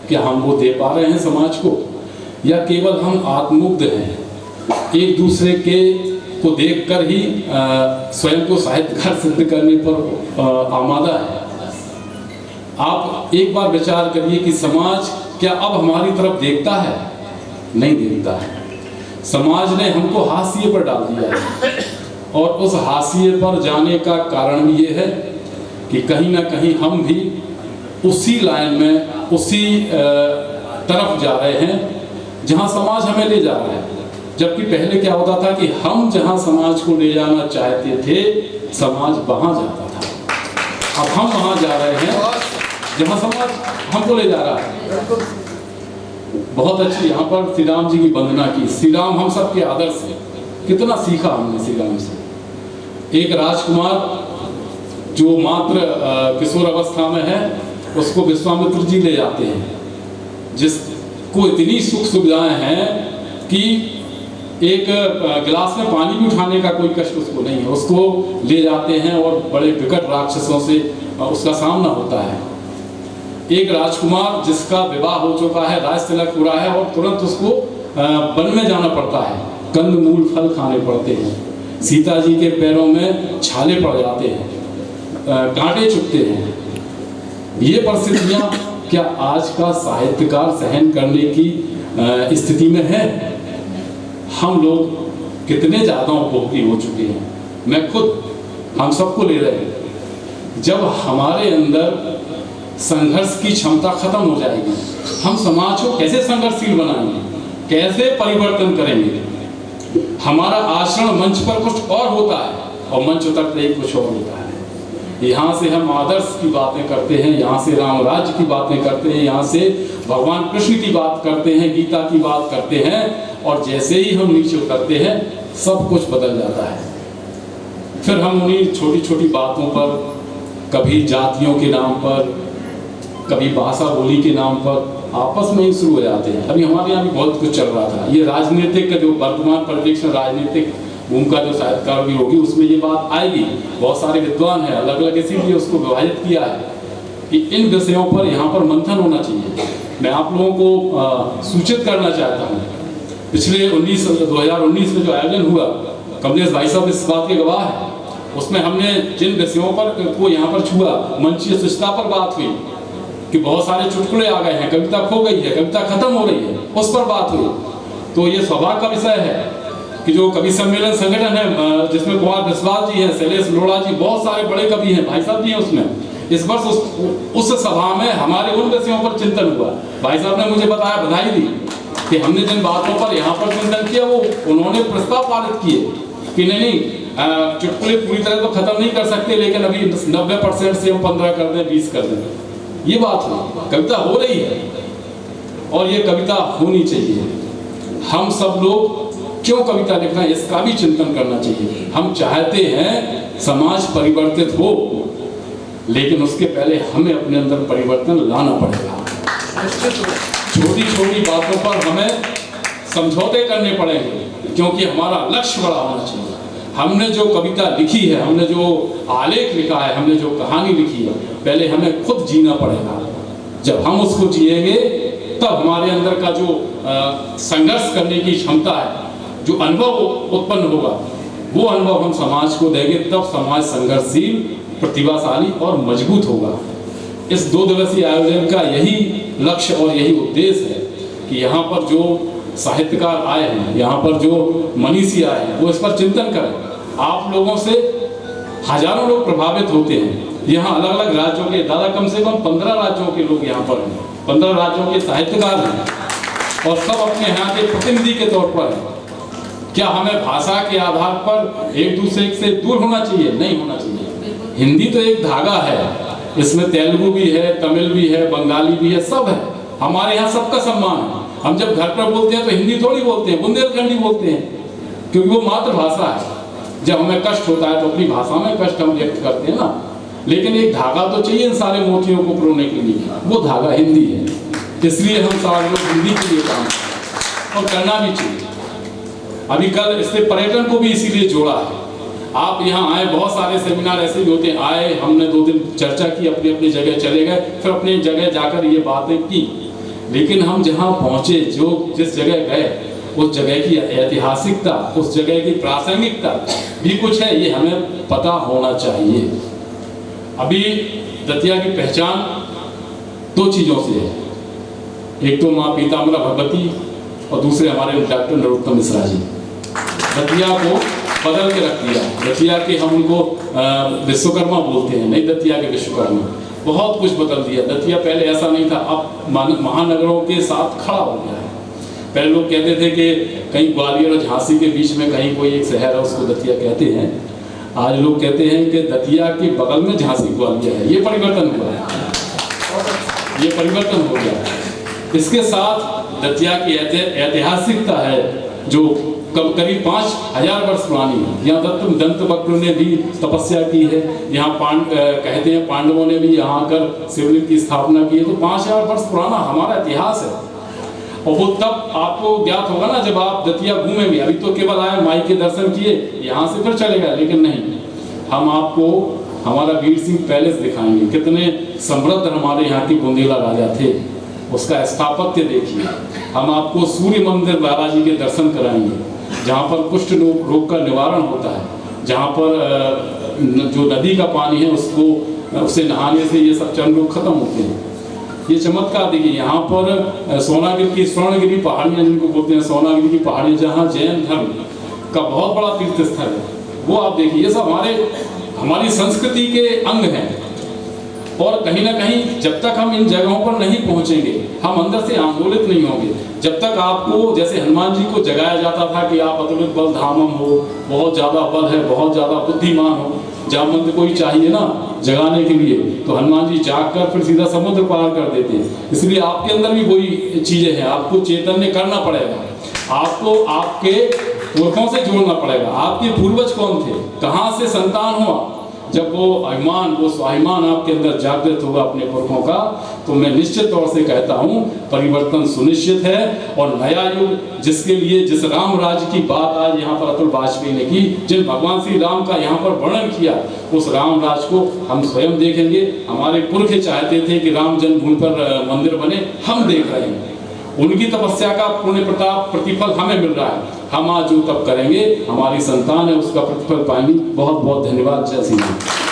क्या हम वो दे पा रहे हैं समाज को, या केवल हम आत्ममुग्ध हैं, एक दूसरे के को देखकर ही स्वयं को साहित्यकार सिद्ध करने पर आमादा है। आप एक बार विचार करिए कि समाज क्या अब हमारी तरफ देखता है? नहीं देखता है। समाज ने हमको हाशिए पर डाल दिया है, और उस हाशिए पर जाने का कारण भी ये है कि कहीं ना कहीं हम भी उसी लाइन में, उसी तरफ जा रहे हैं जहां समाज हमें ले जा रहा है। जबकि पहले क्या होता था कि हम जहां समाज को ले जाना चाहते थे, समाज वहां जाता था। अब हम वहां जा रहे हैं जहां समाज हमको ले जा रहा है। बहुत अच्छी यहाँ पर श्री राम जी की वंदना की। श्री राम हम सबके आदर्श है। कितना सीखा हमने श्री राम से। एक राजकुमार जो मात्र किशोर अवस्था में है, उसको विश्वामित्र जी ले जाते हैं, जिसको इतनी सुख सुविधाएं हैं कि एक गिलास में पानी भी उठाने का कोई कष्ट उसको नहीं है। उसको ले जाते हैं और बड़े विकट राक्षसों से उसका सामना होता है। एक राजकुमार जिसका विवाह हो चुका है, राज तिलक पूरा है, और तुरंत उसको वन में जाना पड़ता है, कंद मूल फल खाने पड़ते हैं, सीता जी के पैरों में छाले पड़ जाते हैं, कांटे चुभते हैं। ये परिस्थितियां क्या आज का साहित्यकार सहन करने की स्थिति में है? हम लोग कितने ज़्यादा उपभोगी हो चुके हैं। मैं खुद हम सबको ले रहे हैं। जब हमारे अंदर संघर्ष की क्षमता खत्म हो जाएगी, हम समाज को कैसे संघर्षशील बनाएंगे, कैसे परिवर्तन करेंगे? हमारा आचरण मंच पर कुछ और होता है और मंच उतरते ही कुछ और होता है। यहाँ से हम आदर्श की बातें करते हैं, यहाँ से राम राज्य की बातें करते हैं, यहाँ से भगवान कृष्ण की बात करते हैं, गीता की बात करते हैं, और जैसे ही हम नीचे उतरते हैं सब कुछ बदल जाता है। फिर हम उन्हीं छोटी छोटी बातों पर, कभी जातियों के नाम पर, कभी भाषा बोली के नाम पर आपस में ही शुरू हो जाते हैं। अभी हमारे यहाँ भी बहुत कुछ चल रहा था। ये राजनीतिक का जो वर्तमान परिप्रेक्ष्य, राजनीतिक भूमिका जो साहित्यकार भी होगी, उसमें ये बात आएगी। बहुत सारे विद्वान हैं, अलग अलग, इसीलिए उसको विभाजित किया है कि इन विषयों पर यहाँ पर मंथन होना चाहिए। मैं आप लोगों को सूचित करना चाहता हूँ, पिछले 2019 में जो आयोजन हुआ, कमलेश भाई साहब इस बात के गवाह है, उसमें हमने जिन विषयों पर को यहाँ पर छुआ, मंचीय शिष्टता पर बात हुई कि बहुत सारे चुटकुले आ गए हैं, कविता खो गई है, कविता खत्म हो रही है, उस पर बात हुई। तो ये सौभाग्य का विषय है कि जो कवि सम्मेलन संगठन है, जिसमें कुमार विश्वास जी हैं, शैलेश लोढ़ा जी, बहुत सारे बड़े कवि हैं, भाई साहब जी हैं उसमें, इस वर्ष उस सभा में हमारे उन विषयों पर चिंतन हुआ। भाई साहब ने मुझे बताया, बधाई दी कि हमने जिन बातों पर यहाँ पर चिंतन किया, वो उन्होंने प्रस्ताव पारित किए कि नहीं, चुटकुले पूरी तरह तो खत्म नहीं कर सकते, लेकिन अभी 90% से हम 15 कर दें, 20 कर दें। ये बात है, कविता हो रही है और ये कविता होनी चाहिए। हम सब लोग क्यों कविता लिखना है, इसका भी चिंतन करना चाहिए। हम चाहते हैं समाज परिवर्तित हो, लेकिन उसके पहले हमें अपने अंदर परिवर्तन लाना पड़ेगा। छोटी छोटी बातों पर हमें समझौते करने पड़ेंगे, क्योंकि हमारा लक्ष्य बड़ा होना चाहिए। हमने जो कविता लिखी है, हमने जो आलेख लिखा है, हमने जो कहानी लिखी है, पहले हमें खुद जीना पड़ेगा। जब हम उसको जिएंगे तब हमारे अंदर का जो संघर्ष करने की क्षमता है, जो अनुभव उत्पन्न होगा, वो अनुभव हम समाज को देंगे, तब समाज संघर्षशील, प्रतिभाशाली और मजबूत होगा। इस 2 दिवसीय आयोजन का यही लक्ष्य और यही उद्देश्य है कि यहाँ पर जो साहित्यकार आए हैं, यहाँ पर जो मनीषी आए हैं, वो इस पर चिंतन करें। आप लोगों से हजारों लोग प्रभावित होते हैं। यहाँ अलग अलग राज्यों के, दादा कम से कम 15 राज्यों के लोग यहाँ पर हैं, 15 राज्यों के साहित्यकार हैं, और सब अपने यहाँ के प्रतिनिधि के तौर पर हैं। क्या हमें भाषा के आधार पर एक दूसरे से दूर होना चाहिए? नहीं होना चाहिए। हिंदी तो एक धागा है, इसमें तेलुगु भी है, तमिल भी है, बंगाली भी है, सब है। हमारे यहाँ सबका सम्मान है। हम जब घर पर बोलते हैं तो हिंदी थोड़ी बोलते हैं, बुंदेलखंडी बोलते हैं, क्योंकि वो मातृभाषा है। जब हमें कष्ट होता है तो अपनी भाषा में कष्ट हम व्यक्त करते हैं ना, लेकिन एक धागा तो चाहिए इन सारे मोतियों को पिरोने के लिए, वो धागा हिंदी है। इसलिए हम सारे लोग हिंदी के लिए काम करते हैं और करना भी चाहिए। अभी कल इससे पर्यटन को भी इसीलिए जोड़ा है। आप यहाँ आए, बहुत सारे सेमिनार ऐसे भी होते हैं, आए, हमने 2 दिन चर्चा की, अपनी अपनी जगह चले गए, फिर अपनी जगह जाकर ये बातें की। लेकिन हम जहाँ पहुँचे, जो जिस जगह गए, उस जगह की ऐतिहासिकता, उस जगह की प्रासंगिकता भी कुछ है, ये हमें पता होना चाहिए। अभी दतिया की पहचान दो चीज़ों से है, एक तो माँ पीताम्बरा भगवती और दूसरे हमारे डॉक्टर नरोत्तम मिश्रा जी। दतिया को बदल के रख दिया। दतिया के हम उनको विश्वकर्मा बोलते हैं, नहीं दतिया के विश्वकर्मा। बहुत कुछ बदल दिया। दतिया पहले ऐसा नहीं था, अब महानगरों के साथ खड़ा हो गया है। पहले लोग कहते थे कि कहीं ग्वालियर और झांसी के बीच में कहीं कोई एक शहर है, उसको दतिया कहते हैं। आज लोग कहते हैं कि दतिया के बगल में झांसी ग्वालियर है। ये परिवर्तन हुआ है, ये परिवर्तन हो गया। इसके साथ दतिया की ऐतिहासिकता है जो करीब 5000 वर्ष पुरानी है। यहाँ दंतवक्र ने भी तपस्या की है। यहाँ कहते हैं पांडवों ने भी यहाँ आकर शिवलिंग की स्थापना की है। तो 5000 वर्ष पुराना हमारा इतिहास है। और वो तब आपको ज्ञात होगा ना जब आप दतिया घूमेंगे। अभी तो केवल आए, माई के दर्शन किए, यहाँ से फिर चले गए, लेकिन नहीं, हम आपको हमारा वीर सिंह पैलेस दिखाएंगे। कितने समृद्ध हमारे यहाँ के बुंदेला राजा थे, उसका स्थापत्य देखिए। हम आपको सूर्य मंदिर बालाजी के दर्शन कराएंगे, जहाँ पर कुष्ठ रोग का निवारण होता है, जहाँ पर जो नदी का पानी है उससे नहाने से ये सब चर्म रोग खत्म होते हैं। ये चमत्कार देखिए। यहाँ पर सोनागिरी की स्वर्णगिरी पहाड़ियाँ जिनको बोलते हैं, सोनागिरी की पहाड़ियाँ, जहाँ जैन धर्म का बहुत बड़ा तीर्थ स्थल है, वो आप देखिए। ये सब हमारी संस्कृति के अंग हैं। और कहीं ना कहीं जब तक हम इन जगहों पर नहीं पहुंचेंगे, हम अंदर से आंदोलित नहीं होंगे। जब तक आपको, जैसे हनुमान जी को जगाया जाता था कि आप अतुलित बल धामम हो, बहुत ज़्यादा बल है, बहुत ज़्यादा बुद्धिमान हो, जामवंत कोई चाहिए ना जगाने के लिए, तो हनुमान जी जाग कर फिर सीधा समुद्र पार कर देते हैं। इसलिए आपके अंदर भी वही चीज़ें हैं। आपको चैतन्य करना पड़ेगा, आपको आपके पुरखों से जोड़ना पड़ेगा। आपके पूर्वज कौन थे, कहाँ से संतान हुआ। जब वो अभिमान, वो स्वाभिमान आपके अंदर जागृत होगा अपने पुरखों का, तो मैं निश्चित तौर से कहता हूँ परिवर्तन सुनिश्चित है। और नया युग जिसके लिए, जिस राम राज्य की बात आज यहाँ पर अतुल वाजपेयी ने की, जिन भगवान श्री राम का यहाँ पर वर्णन किया, उस राम राज्य को हम स्वयं देखेंगे। हमारे पुरखे चाहते थे कि राम जन्मभूमि पर मंदिर बने, हम देख रहे हैं। उनकी तपस्या का पुण्य प्रताप प्रतिफल हमें मिल रहा है। हम आज जो तप करेंगे, हमारी संतान है उसका प्रतिफल पाएंगे। बहुत बहुत धन्यवाद। जय श्री राम।